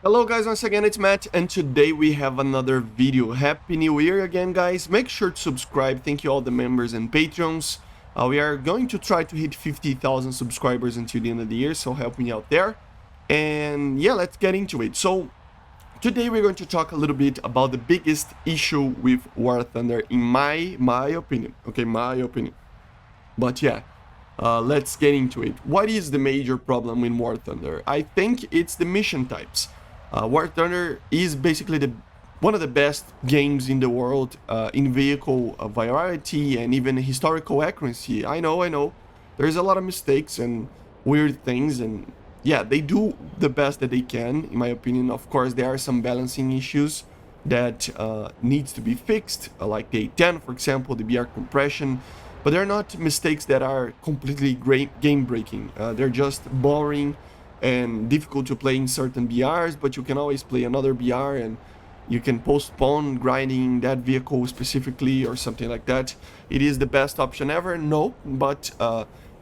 Hello guys, once again it's Matt, and today we have another video. Happy New Year again guys. Make sure to subscribe. Thank you all the members and patrons. We are going to try to hit 50,000 subscribers until the end of the year, so help me out there. And yeah, let's get into it. So today we're going to talk a little bit about the biggest issue with War Thunder in my opinion. Okay, my opinion. But yeah, let's get into it. What is the major problem in War Thunder? I think it's the mission types. War Thunder is basically one of the best games in the world in vehicle variety and even historical accuracy. I know, there's a lot of mistakes and weird things, and yeah, they do the best that they can, in my opinion. Of course, there are some balancing issues that needs to be fixed, like the A10, for example, the BR compression, but they're not mistakes that are completely game-breaking. They're just boring and difficult to play in certain BRs, but you can always play another BR and you can postpone grinding that vehicle specifically or something like that. It is the best option ever, no, but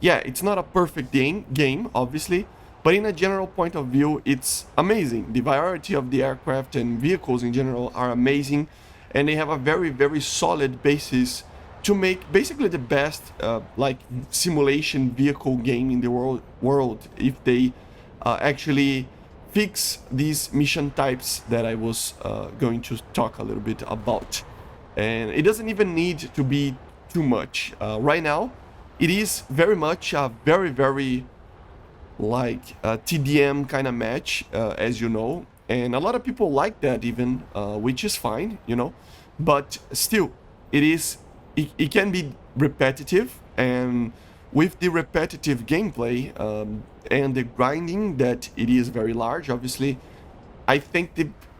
yeah, it's not a perfect game, obviously, but in a general point of view, it's amazing. The variety of the aircraft and vehicles in general are amazing, and they have a very, very solid basis to make basically the best like simulation vehicle game in the world if they actually fix these mission types that I was going to talk a little bit about. And it doesn't even need to be too much. Right now, it is very much a very like TDM kind of match, as you know. And a lot of people like that even, which is fine, you know. But still, it can be repetitive, and with the repetitive gameplay and the grinding that it is very large, obviously, I think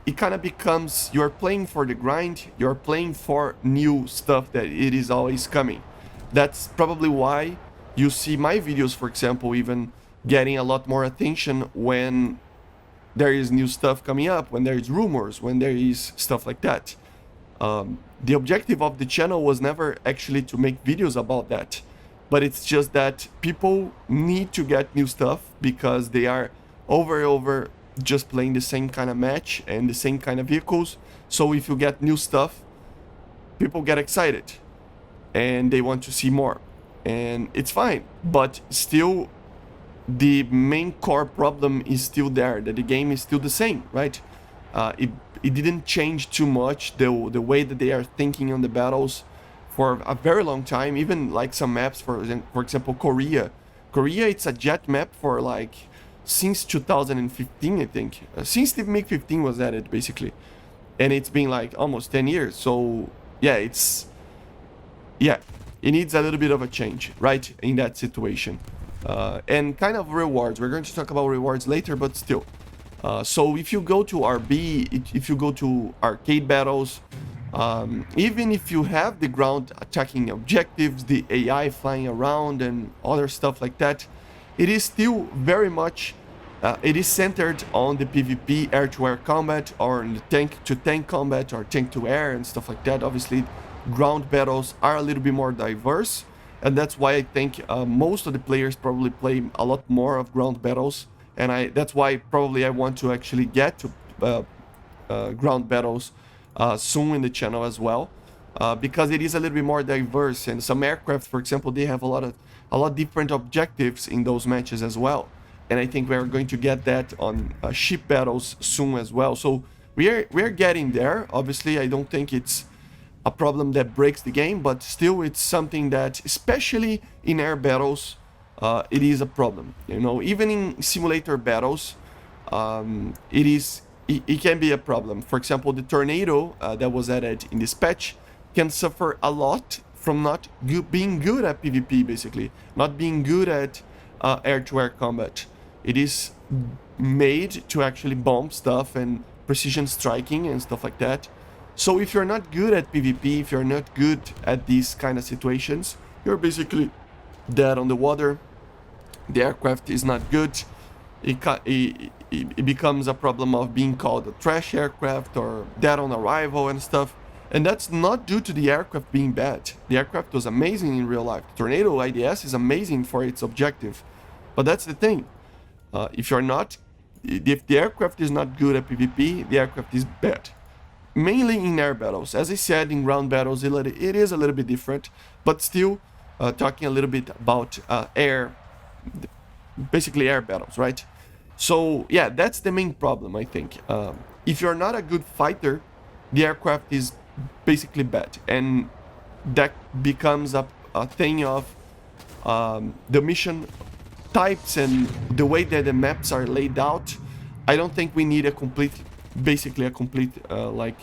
it kind of becomes, you're playing for the grind, you're playing for new stuff that it is always coming. That's probably why you see my videos, for example, even getting a lot more attention when there is new stuff coming up, when there is rumors, when there is stuff like that. The objective of the channel was never actually to make videos about that, but it's just that people need to get new stuff because they are over just playing the same kind of match and the same kind of vehicles. So if you get new stuff, people get excited and they want to see more, and it's fine. But still, the main core problem is still there, that the game is still the same, right? It didn't change too much, the way that they are thinking on the battles for a very long time. Even like some maps, for example, Korea, it's a jet map for like since 2015, I think, since the MiG 15 was added basically, and it's been like almost 10 years. So yeah, it needs a little bit of a change, right, in that situation. And kind of rewards, we're going to talk about rewards later, but still. So if you go to RB, if you go to arcade battles, even if you have the ground attacking objectives, the AI flying around and other stuff like that, it is still very much, it is centered on the PvP air-to-air combat, or in the tank-to-tank combat, or tank-to-air and stuff like that. Obviously, ground battles are a little bit more diverse, and that's why I think most of the players probably play a lot more of ground battles. And that's why probably I want to actually get to ground battles soon in the channel as well, because it is a little bit more diverse. And some aircraft, for example, they have a lot different objectives in those matches as well. And I think we're going to get that on ship battles soon as well. So we're getting there. Obviously, I don't think it's a problem that breaks the game, but still, it's something that, especially in air battles, it is a problem. You know, even in simulator battles, it can be a problem. For example, the tornado that was added in this patch can suffer a lot from not being good at PvP, basically, not being good at air-to-air combat. It is made to actually bomb stuff and precision striking and stuff like that. So if you're not good at PvP, if you're not good at these kind of situations, you're basically dead on the water. The aircraft is not good. It becomes a problem of being called a trash aircraft or dead on arrival and stuff. And that's not due to the aircraft being bad. The aircraft was amazing in real life. Tornado IDS is amazing for its objective. But that's the thing. If you're not if the aircraft is not good at PvP, the aircraft is bad. Mainly in air battles. As I said, in ground battles, it is a little bit different, but still talking a little bit about basically air battles, right? So yeah, that's the main problem, I think. If you're not a good fighter, the aircraft is basically bad, and that becomes a thing of the mission types and the way that the maps are laid out. I don't think we need basically a complete like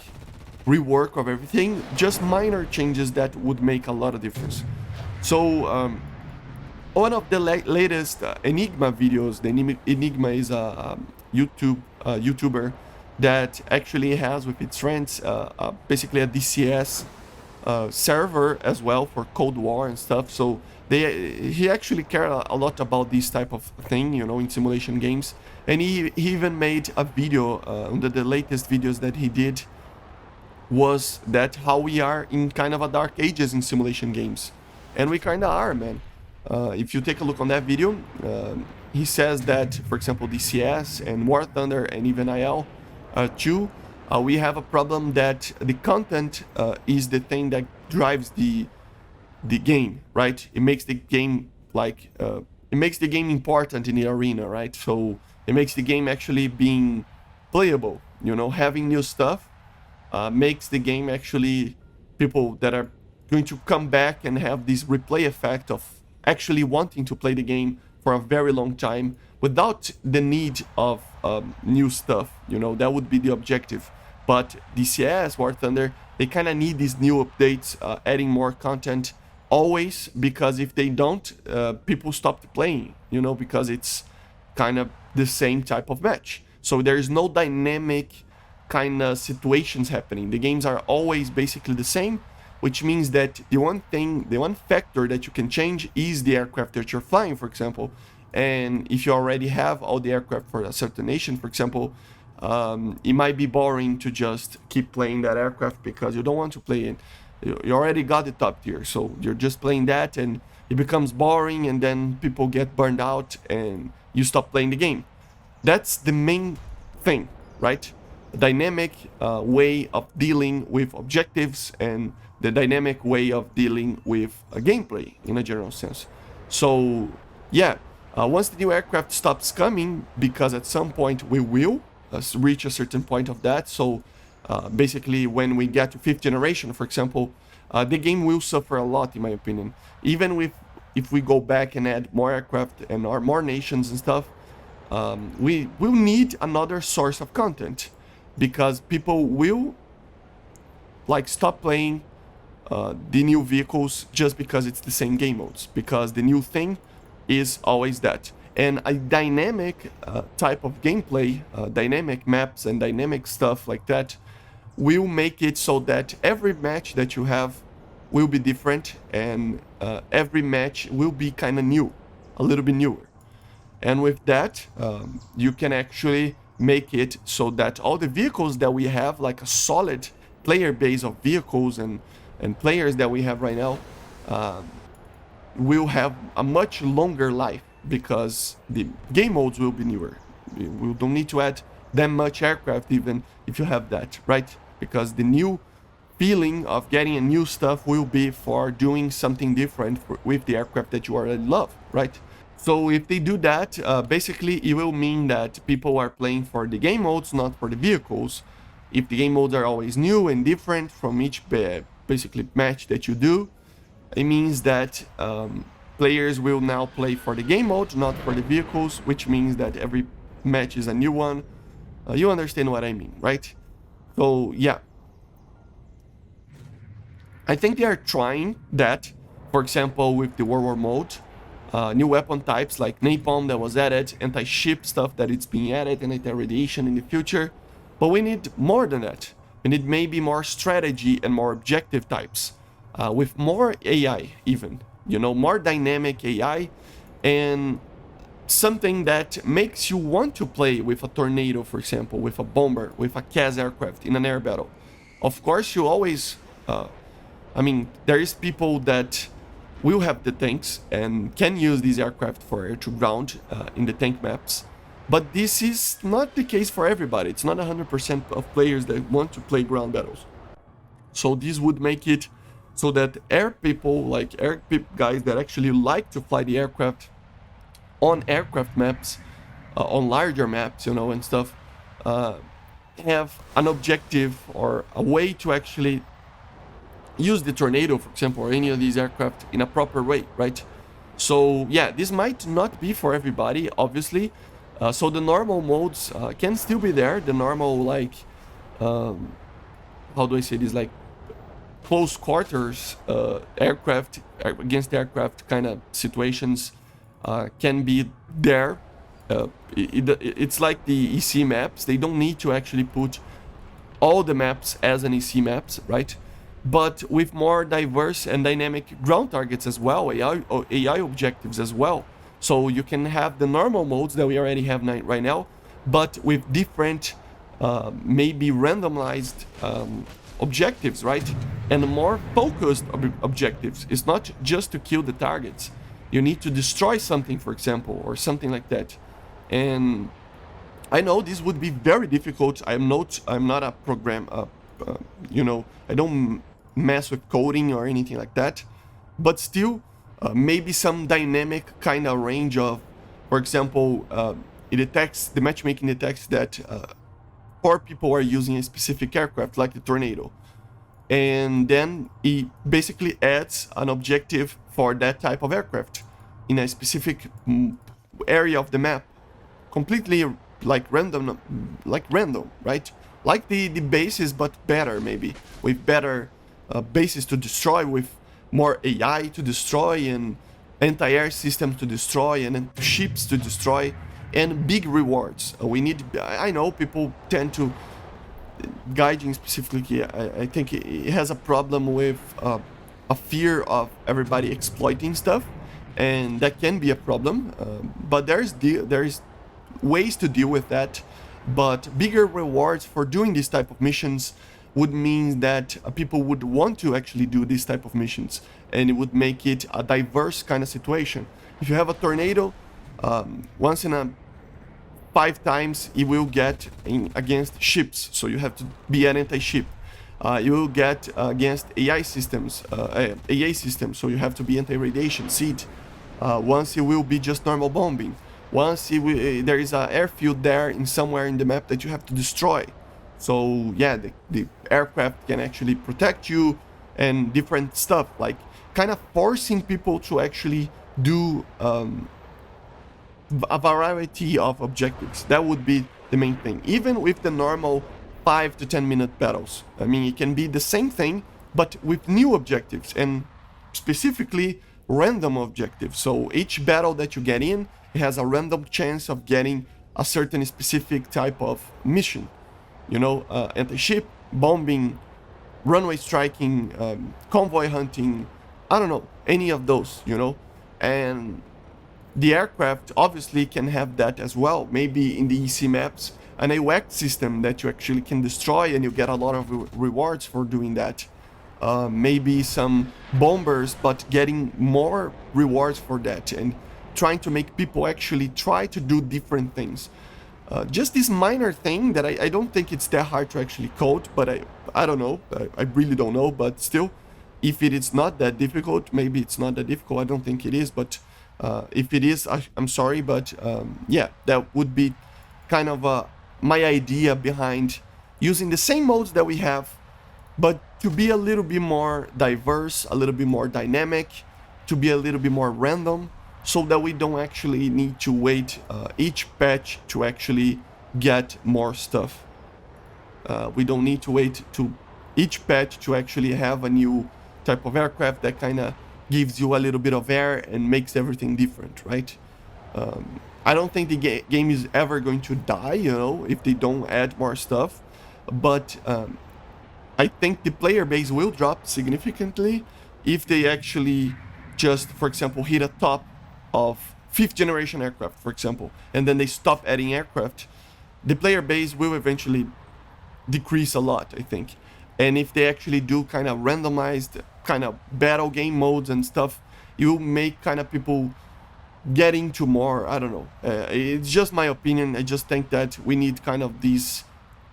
rework of everything. Just minor changes that would make a lot of difference. So one of the latest Enigma videos, the Enigma is a YouTuber that actually has with its friends basically a DCS server as well for Cold War and stuff. So he actually cared a lot about this type of thing, you know, in simulation games. And he even made a video, one of the latest videos that he did was that how we are in kind of a dark ages in simulation games. And we kind of are, man. If you take a look on that video, he says that, for example, DCS and War Thunder and even IL-2, we have a problem that the content is the thing that drives the game, right? It makes the game like it makes the game important in the arena, right? So it makes the game actually being playable. You know, having new stuff makes the game actually people that are going to come back and have this replay effect of actually wanting to play the game for a very long time without the need of new stuff. You know, that would be the objective. But DCS, War Thunder, they kind of need these new updates, adding more content always, because if they don't, people stop playing, you know, because it's kind of the same type of match. So there is no dynamic kind of situations happening. The games are always basically the same, which means that the one factor that you can change is the aircraft that you're flying, for example. And if you already have all the aircraft for a certain nation, for example, it might be boring to just keep playing that aircraft because you don't want to play it. You already got the top tier, so you're just playing that and it becomes boring, and then people get burned out and you stop playing the game. That's the main thing, right? A dynamic way of dealing with objectives and the dynamic way of dealing with a gameplay in a general sense. So yeah, once the new aircraft stops coming, because at some point we will reach a certain point of that. So basically when we get to 5th generation, for example, the game will suffer a lot, in my opinion. Even if we go back and add more aircraft and more nations and stuff, we will need another source of content, because people will like stop playing the new vehicles just because it's the same game modes, because the new thing is always that. And a dynamic type of gameplay, dynamic maps and dynamic stuff like that will make it so that every match that you have will be different, and every match will be kind of new, a little bit newer. And with that, you can actually make it so that all the vehicles that we have, like a solid player base of vehicles and players that we have right now, will have a much longer life, because the game modes will be newer. We don't need to add that much aircraft even if you have that, right? Because the new feeling of getting a new stuff will be for doing something different with the aircraft that you already love, right? So if they do that, basically it will mean that people are playing for the game modes, not for the vehicles. If the game modes are always new and different from each basically match that you do, it means that players will now play for the game mode, not for the vehicles, which means that every match is a new one. You understand what I mean, right? So yeah, I think they are trying that, for example, with the World War mode. New weapon types like napalm that was added, anti-ship stuff that it's being added, and anti-radiation in the future. But we need more than that. We need maybe more strategy and more objective types, with more AI even, you know, more dynamic AI, and something that makes you want to play with a tornado, for example, with a bomber, with a CAS aircraft in an air battle. Of course, you always, I mean, there is people that will have the tanks and can use these aircraft for air to ground in the tank maps. But this is not the case for everybody. It's not 100% of players that want to play ground battles. So this would make it so that air people, like guys that actually like to fly the aircraft on aircraft maps, on larger maps, you know, and stuff, have an objective or a way to actually use the Tornado, for example, or any of these aircraft in a proper way, right? So yeah, this might not be for everybody, obviously. So the normal modes can still be there. The normal, like, how do I say this, like close quarters aircraft against aircraft kind of situations can be there. It's like the EC maps. They don't need to actually put all the maps as an EC maps, right? But with more diverse and dynamic ground targets as well, AI objectives as well. So you can have the normal modes that we already have right now, but with different, maybe randomized objectives, right? And more focused objectives. It's not just to kill the targets. You need to destroy something, for example, or something like that. And I know this would be very difficult. I'm not a program, you know, I don't mess with coding or anything like that. But still, maybe some dynamic kind of range of, for example, it detects, the matchmaking detects that 4 people are using a specific aircraft, like the Tornado. And then it basically adds an objective for that type of aircraft in a specific area of the map. Completely like random, right? Like the bases, but better, maybe. With better bases to destroy, with more AI to destroy, and anti-air systems to destroy, and ships to destroy, and big rewards. I know people tend to, guiding specifically, I think it has a problem with a fear of everybody exploiting stuff, and that can be a problem. But there's ways to deal with that. But bigger rewards for doing this type of missions would mean that people would want to actually do this type of missions, and it would make it a diverse kind of situation. If you have a Tornado, once in a 5 times it will get against ships, so you have to be an anti-ship. You will get against AI systems, so you have to be anti-radiation, SEED. Once it will be just normal bombing. Once there is an airfield there in somewhere in the map that you have to destroy. So yeah, the aircraft can actually protect you and different stuff, like kind of forcing people to actually do a variety of objectives. That would be the main thing. Even with the normal 5 to 10 minute battles. I mean, it can be the same thing, but with new objectives, and specifically random objectives. So each battle that you get in, it has a random chance of getting a certain specific type of mission. You know, anti-ship, bombing, runway striking, convoy hunting, I don't know, any of those, you know. And the aircraft obviously can have that as well. Maybe in the EC maps, an AWACS system that you actually can destroy, and you get a lot of rewards for doing that. Maybe some bombers, but getting more rewards for that, and trying to make people actually try to do different things. Just this minor thing that I don't think it's that hard to actually code, but I don't know. I really don't know, but still, if it is not that difficult, maybe it's not that difficult. I don't think it is, but if it is, I'm sorry, but yeah, that would be kind of my idea behind using the same modes that we have, but to be a little bit more diverse, a little bit more dynamic, to be a little bit more random, so that we don't actually need to wait each patch to actually get more stuff. We don't need to wait to each patch to actually have a new type of aircraft that kind of gives you a little bit of air and makes everything different, right? I don't think the game is ever going to die, you know, if they don't add more stuff. But I think the player base will drop significantly if they actually just, for example, hit a top of 5th generation aircraft, for example, and then they stop adding aircraft. The player base will eventually decrease a lot, I think. And if they actually do kind of randomized kind of battle game modes and stuff, you will make kind of people getting to more. I don't know. It's just my opinion. I just think that we need kind of this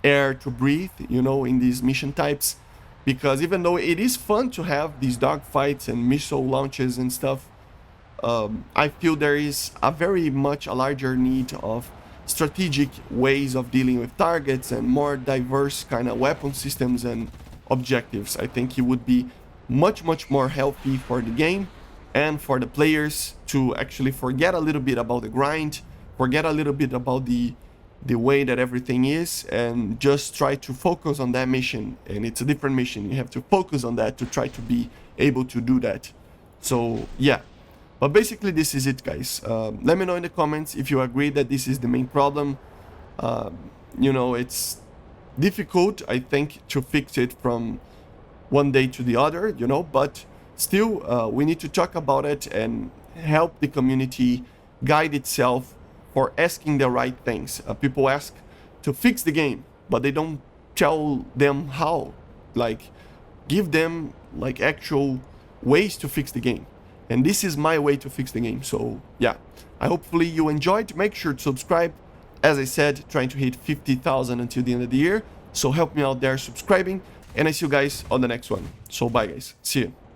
air to breathe, you know, in these mission types, because even though it is fun to have these dogfights and missile launches and stuff, I feel there is a very much a larger need of strategic ways of dealing with targets and more diverse kind of weapon systems and objectives. I think it would be much more healthy for the game and for the players to actually forget a little bit about the grind, forget a little bit about the way that everything is, and just try to focus on that mission. And it's a different mission. You have to focus on that to try to be able to do that. So yeah, but basically this is it, guys. Let me know in the comments if you agree that this is the main problem. You know, it's difficult, I think, to fix it from one day to the other, you know, but still we need to talk about it and help the community guide itself for asking the right things. People ask to fix the game, but they don't tell them how. Like, give them like actual ways to fix the game. And this is my way to fix the game. So yeah, I hopefully you enjoyed. Make sure to subscribe. As I said, trying to hit 50,000 until the end of the year. So help me out there subscribing. And I see you guys on the next one. So bye guys. See you.